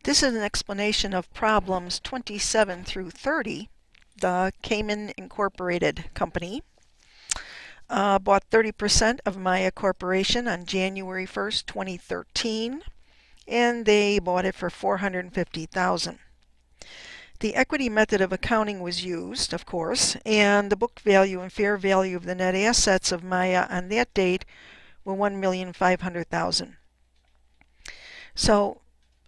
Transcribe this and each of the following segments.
This is an explanation of problems 27 through 30. The Cayman Incorporated Company bought 30% of Maya Corporation on January 1st, 2013, and they bought it for $450,000. The equity method of accounting was used, of course, and the book value and fair value of the net assets of Maya on that date were $1,500,000. So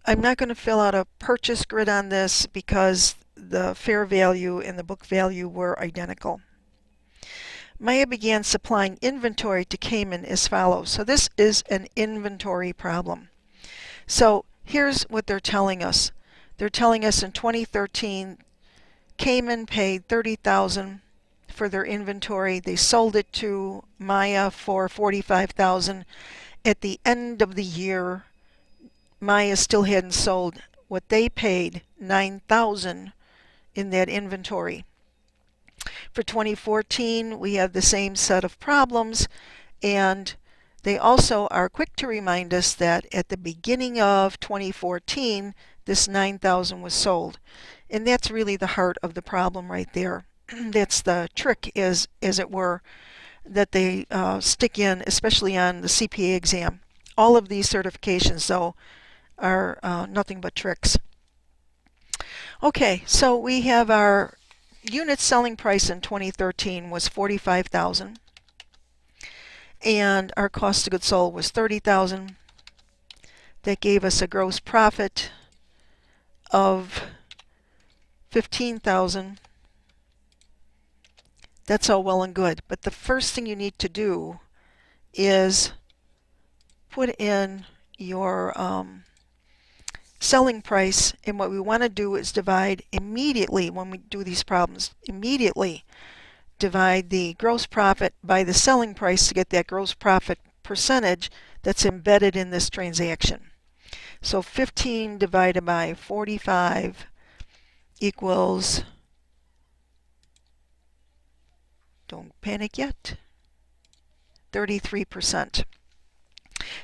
I'm not going to fill out a purchase grid on this because the fair value and the book value were identical. Maya began supplying inventory to Cayman as follows. So this is an inventory problem. So here's what they're telling us. They're telling us in 2013, Cayman paid $30,000 for their inventory. They sold it to Maya for $45,000. At the end of the year, Maya still hadn't sold what they paid, $9,000 in that inventory. For 2014, we have the same set of problems, and they also are quick to remind us that at the beginning of 2014, this $9,000 was sold. And that's really the heart of the problem right there. That's the trick, as it were, that they stick in, especially on the CPA exam. All of these certifications, though, are nothing but tricks. Okay, so we have our unit selling price in 2013 was $45,000, and our cost of goods sold was $30,000. That gave us a gross profit of $15,000. That's all well and good, but the first thing you need to do is put in your selling price, and what we want to do is divide immediately when we do these problems, immediately divide the gross profit by the selling price to get that gross profit percentage that's embedded in this transaction. So 15 divided by 45 equals, don't panic yet, 33%.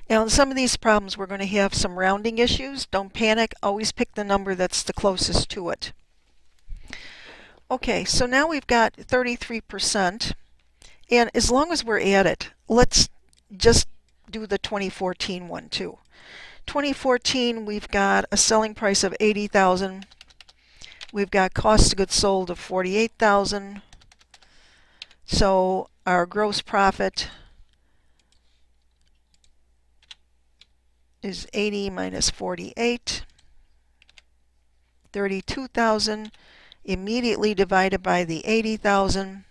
Now in some of these problems we're going to have some rounding issues. Don't panic, always pick the number that's the closest to it. Okay, so now we've got 33%, and as long as we're at it, let's just do the 2014 one too. 2014, we've got a selling price of $80,000. We've got cost of goods sold of $48,000. So our gross profit is 80 minus 48, 32,000, immediately divided by the 80,000.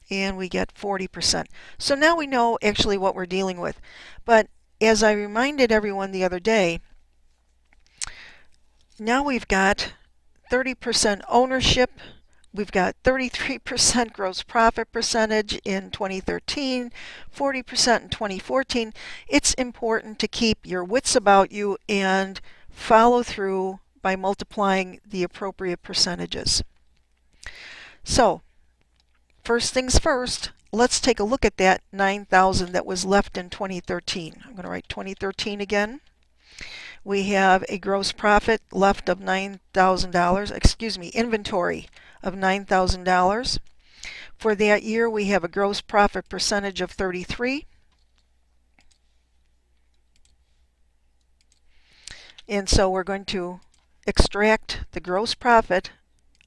And we get 40%. So now we know actually what we're dealing with. But as I reminded everyone the other day, now we've got 30% ownership. We've got 33% gross profit percentage in 2013, 40% in 2014. It's important to keep your wits about you and follow through by multiplying the appropriate percentages. So, first things first, let's take a look at that $9,000 that was left in 2013. I'm going to write 2013 again. We have a gross profit left of $9,000, inventory of $9,000. For that year, we have a gross profit percentage of 33. And so we're going to extract the gross profit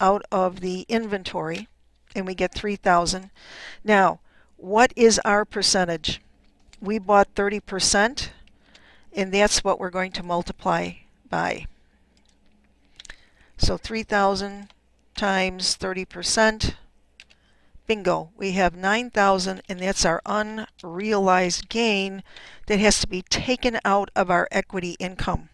out of the inventory, and we get 3,000. Now, what is our percentage? We bought 30%, and that's what we're going to multiply by. So 3,000 times 30%, bingo, we have 9,000, and that's our unrealized gain that has to be taken out of our equity income.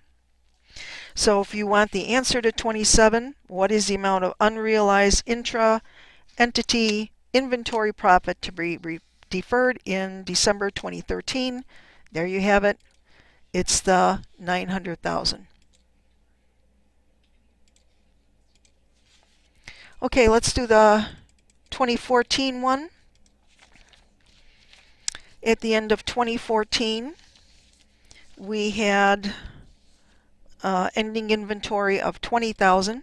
So if you want the answer to 27, what is the amount of unrealized intra-entity inventory profit to be deferred in December 2013? There you have it. It's the 900,000. Okay, let's do the 2014 one. At the end of 2014, we had ending inventory of 20,000.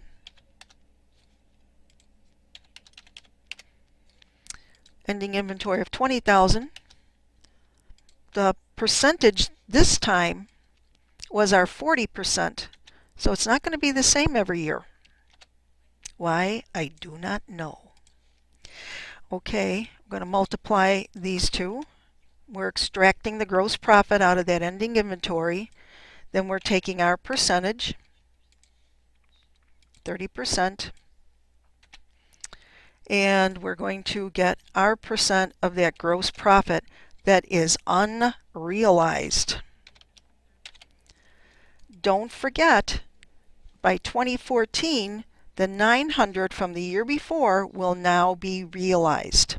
Ending inventory of 20,000. The percentage this time was our 40%. So it's not going to be the same every year. Why? I do not know. Okay, I'm going to multiply these two. We're extracting the gross profit out of that ending inventory. Then we're taking our percentage, 30%, and we're going to get our percent of that gross profit that is unrealized. Don't forget, by 2014, the 900 from the year before will now be realized.